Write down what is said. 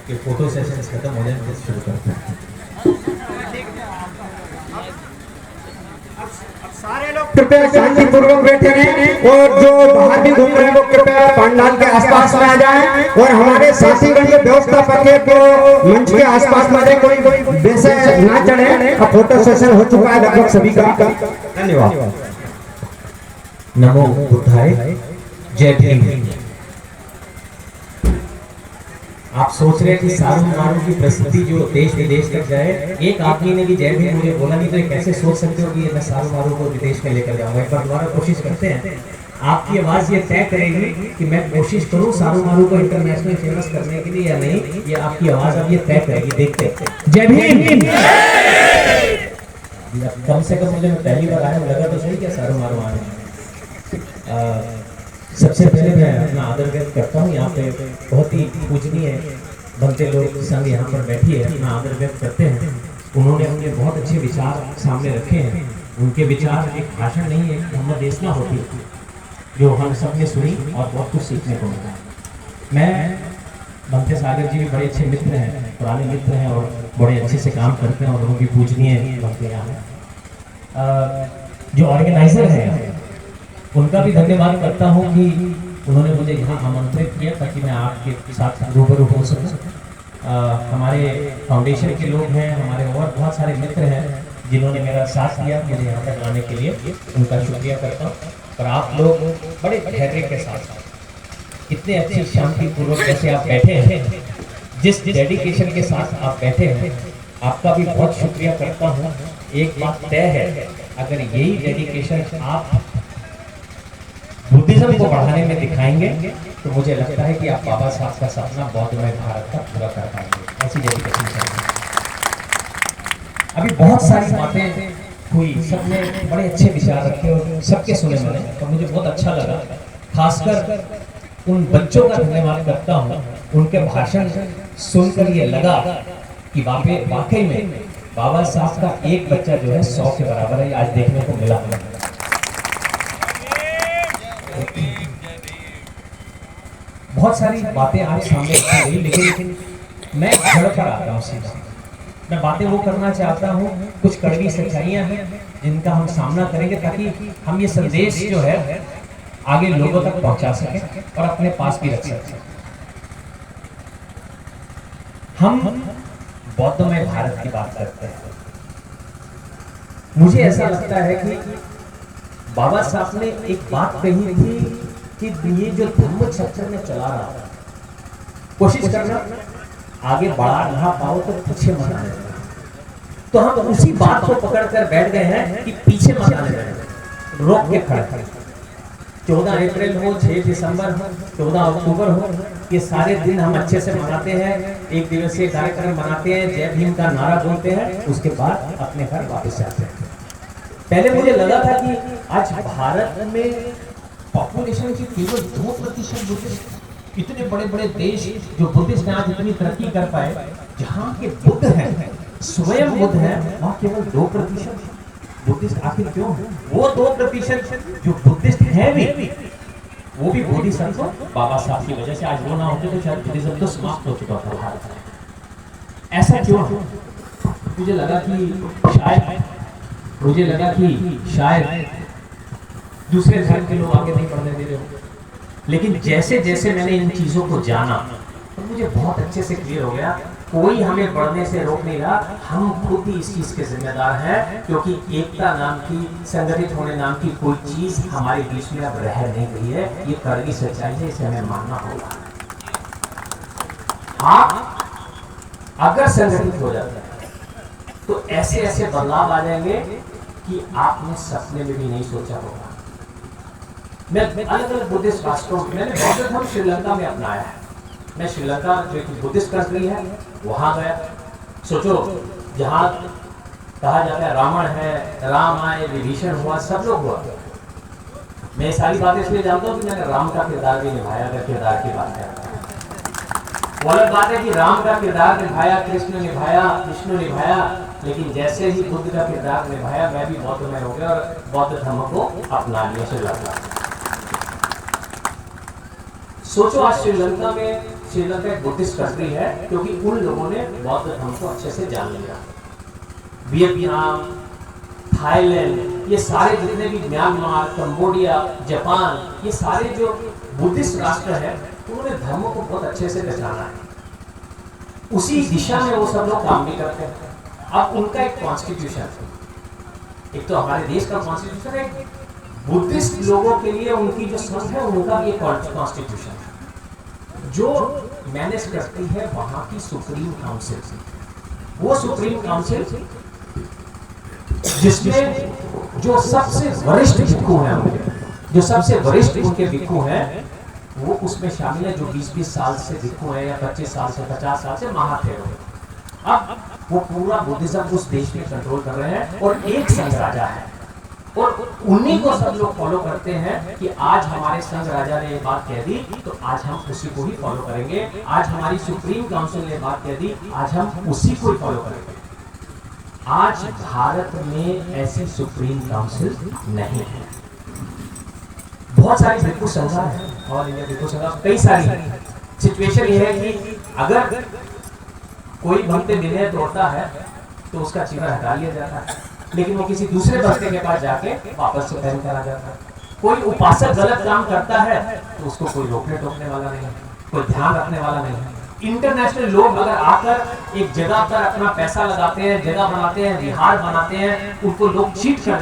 कि photo sessions खत्म हो जाए फिर शुरू करते हैं। सारे लोग कृपया शांतिपूर्वक बैठे रहें और जो बाहर भी घूम रहे हैं वो कृपया पंडाल के आसपास में आ जाएं और हमारे साथीगण जो व्यवस्थापक है वो मंच के आसपास में जाए, कोई वैसे ना चढ़े। अब फोटो सेशन हो चुका है लगभग सभी का। धन्यवाद। नमो बुद्धाय, जय भीम। आप सोच रहे हैं कि सारू मारू की प्रसिद्धि जो देश विदेश तक जाए, एक आदमी ने भी जय भीम मुझे बोला नहीं, तो ये कैसे सोच सकते हो कि मैं सारू मारू को विदेश में लेकर जाऊंगा। एक बार दोबारा कोशिश करते हैं। आपकी आवाज ये तय करेगी कि मैं कोशिश करूं सारू मारू को इंटरनेशनल फेमस करने के लिए या नहीं। ये आपकी आवाज अब ये तय करेगी, देखते हैं। जय भीम। कम से कम मुझे पहली बार आया, लगा तो सही क्या सारू मारू आने। सबसे पहले मैं अपना आदर व्यक्त करता हूँ। यहाँ पे बहुत ही पूजनीय बनते लोग संघ यहाँ पर बैठी है, अपना आदर व्यक्त करते हैं। उन्होंने अपने बहुत अच्छे विचार सामने रखे हैं। उनके विचार एक भाषण नहीं है, धम्मदेशना होती है जो हम सब ने सुनी और बहुत कुछ सीखने को मिला। मैं बनते सागर जी भी बड़े अच्छे मित्र हैं, पुराने मित्र हैं और बड़े अच्छे से काम करते हैं और वो भी पूजनीय बनते यहाँ हैं। जो ऑर्गेनाइजर हैं उनका भी धन्यवाद करता हूँ कि उन्होंने मुझे यहाँ आमंत्रित किया ताकि मैं आपके साथ रूबरू हो सकूँ। हमारे फाउंडेशन के लोग हैं, हमारे और बहुत सारे मित्र हैं जिन्होंने मेरा साथ दिया मुझे यहाँ तक लाने के लिए, उनका शुक्रिया करता हूँ। और आप लोग बड़े धैर्य के साथ इतने अच्छी शांतिपूर्वक जैसे आप बैठे हैं, जिस डेडिकेशन के साथ आप बैठे हैं, आपका भी बहुत शुक्रिया करता हूँ। एक बात तय है, अगर यही डेडिकेशन आप बुद्धिज्म को बढ़ाने में दिखाएंगे तो मुझे लगता है कि आप बाबा साहब का सपना बौद्धमय भारत का पूरा कर पाएंगे। ऐसी डेडिकेशन चाहिए। अभी बहुत सारी बातें हुई, सबने बड़े अच्छे विचार रखे और सबके सुने मैंने, तो मुझे बहुत अच्छा लगा। खासकर उन बच्चों का धन्यवाद करता हूँ, उनके भाषण सुनकर ये लगा कि वाकई में बाबा साहब का एक बच्चा जो है 100 के बराबर है। आज देखने को मिला। बहुत सारी बातें आज सामने आ गई, लेकिन मैं घर पर आता हूँ सीधा। मैं बातें वो करना चाहता हूँ, कुछ कड़वी सच्चाइयाँ हैं जिनका हम सामना करेंगे ताकि हम ये संदेश जो है आगे लोगों तक पहुंचा सकें और अपने पास भी रख सकें। हम बौद्धमय भारत की बात करते हैं। मुझे ऐसा लगता है कि बाबा साहब ने एक बात कही थी कि ये जो धम्म चक्र में चला रहा है, कोशिश करना आगे बढ़ा ना पाओ तो पीछे मत आने देना। तो हम उसी बात को पकड़ कर बैठ गए हैं कि पीछे मत आने देना, रोक के खड़े खड़े। 14 अप्रैल हो, 6 दिसंबर हो, 14 अक्टूबर हो, ये सारे दिन हम अच्छे से मनाते हैं, एक दिवसीय कार्यक्रम मनाते हैं, जय भीम का नारा बोलते हैं, उसके बाद अपने घर वापस जाते हैं। पहले मुझे लगा था कि आज भारत में पॉपुलेशन की केवल 2% बुद्धिस्ट, इतने बड़े बड़े देश जो बुद्धिस्ट आज इतनी तरक्की कर पाए, जहाँ के बुद्ध हैं, स्वयं बुद्ध हैं, वहाँ केवल 2% बुद्धिस्ट। आखिर क्यों? वो 2% जो बुद्धिस्ट हैं भी, वो भी बोधिसत्व बाबा साहब की वजह से। आज वो ना होते तो शायद बुद्धिज्म तो समाप्त हो चुका था भारत में। ऐसा क्यों? मुझे लगा कि शायद दूसरे धर्म के लोग आगे नहीं बढ़ने दे रहे हो। लेकिन जैसे जैसे मैंने इन चीजों को जाना तो मुझे बहुत अच्छे से क्लियर हो गया, कोई हमें बढ़ने से रोक नहीं रहा, हम खुद ही इस चीज के जिम्मेदार हैं। क्योंकि एकता नाम की, संगठित होने नाम की कोई चीज हमारे बीच में अब रह नहीं गई है। ये कड़वी सच्चाई है, इसे हमें मानना होगा। आप अगर संगठित हो जाते हैं तो ऐसे ऐसे बदलाव आ जाएंगे कि आपने सपने में भी नहीं सोचा होगा। मैं अलग अलग बुद्धिस्ट राष्ट्रों, मैंने बौद्ध धर्म श्रीलंका में अपनाया है। मैं श्रीलंका जो एक बुद्धिस्ट कंट्री है वहां गया। सोचो, जहां कहा जाता है रावण है, राम आए, विभीषण हुआ, सब लोग हुआ। मैं सारी बातें इसलिए जानता हूँ कि मैंने राम का किरदार भी निभाया। अगर किरदार की बात है, वो अलग बात है कि राम का किरदार निभाया, कृष्ण निभाया, विष्णु निभाया, लेकिन जैसे ही बुद्ध का किरदार निभाया, मैं भी बौद्ध में हो गया और बौद्ध धर्म को अपना लिया श्रीलंका। सोचो आज श्रीलंका एक बुद्धिस्ट कंट्री है क्योंकि उन लोगों ने बौद्ध धर्म को अच्छे से जान लिया। वियतनाम, थाईलैंड, ये सारे जितने भी म्यांमार, कंबोडिया, जापान, ये सारे जो बुद्धिस्ट राष्ट्र हैं उन्होंने धर्मों को बहुत अच्छे से पहचाना है। उसी दिशा में वो सब लोग काम भी करते हैं। अब उनका एक कॉन्स्टिट्यूशन है, एक तो हमारे देश का कॉन्स्टिट्यूशन है, बुद्धिस्ट लोगों के लिए उनकी जो संघ है उनका भी एक कॉन्स्टिट्यूशन है जो मैनेज करती है वहां की सुप्रीम काउंसिल। वो सुप्रीम काउंसिल जिसमें जो सबसे वरिष्ठ भिक्खु हैं उनके, जो सबसे वरिष्ठ उनके भिक्खु हैं वो उसमें शामिल है, जो 20-20 साल से भिक्खु हैं या 25 साल से 50 साल से महाथेरो हैं। अब वो पूरा बुद्धिज्म उस देश में कंट्रोल कर रहे हैं और एक संघ राजा है और उन्हीं को सब लोग फॉलो करते हैं कि आज हमारे संघ राजा ने ये बात कह दी तो आज हम उसी को ही फॉलो करेंगे। आज हमारी सुप्रीम काउंसिल ने बात कह दी, आज हम उसी को ही फॉलो करेंगे। आज भारत में ऐसी सुप्रीम काउंसिल नहीं है। बहुत सारी भिक्खु संघा है और इंडिया भिक्खु संघा कई सारी सिचुएशन ये है कि अगर कोई भक्त विनय तोड़ता है तो उसका चिन्ह हटा लिया जाता है, लेकिन वो किसी दूसरे भक्त के पास जाके वापस से बैन करा जाता है। कोई उपासक गलत काम करता है तो उसको कोई रोकने टोकने वाला नहीं है, कोई ध्यान रखने वाला नहीं है। इंटरनेशनल लोग अगर आकर एक जगह पर अपना पैसा लगाते हैं, जगह बनाते हैं, विहार बनाते हैं, उनको लोग चीट कर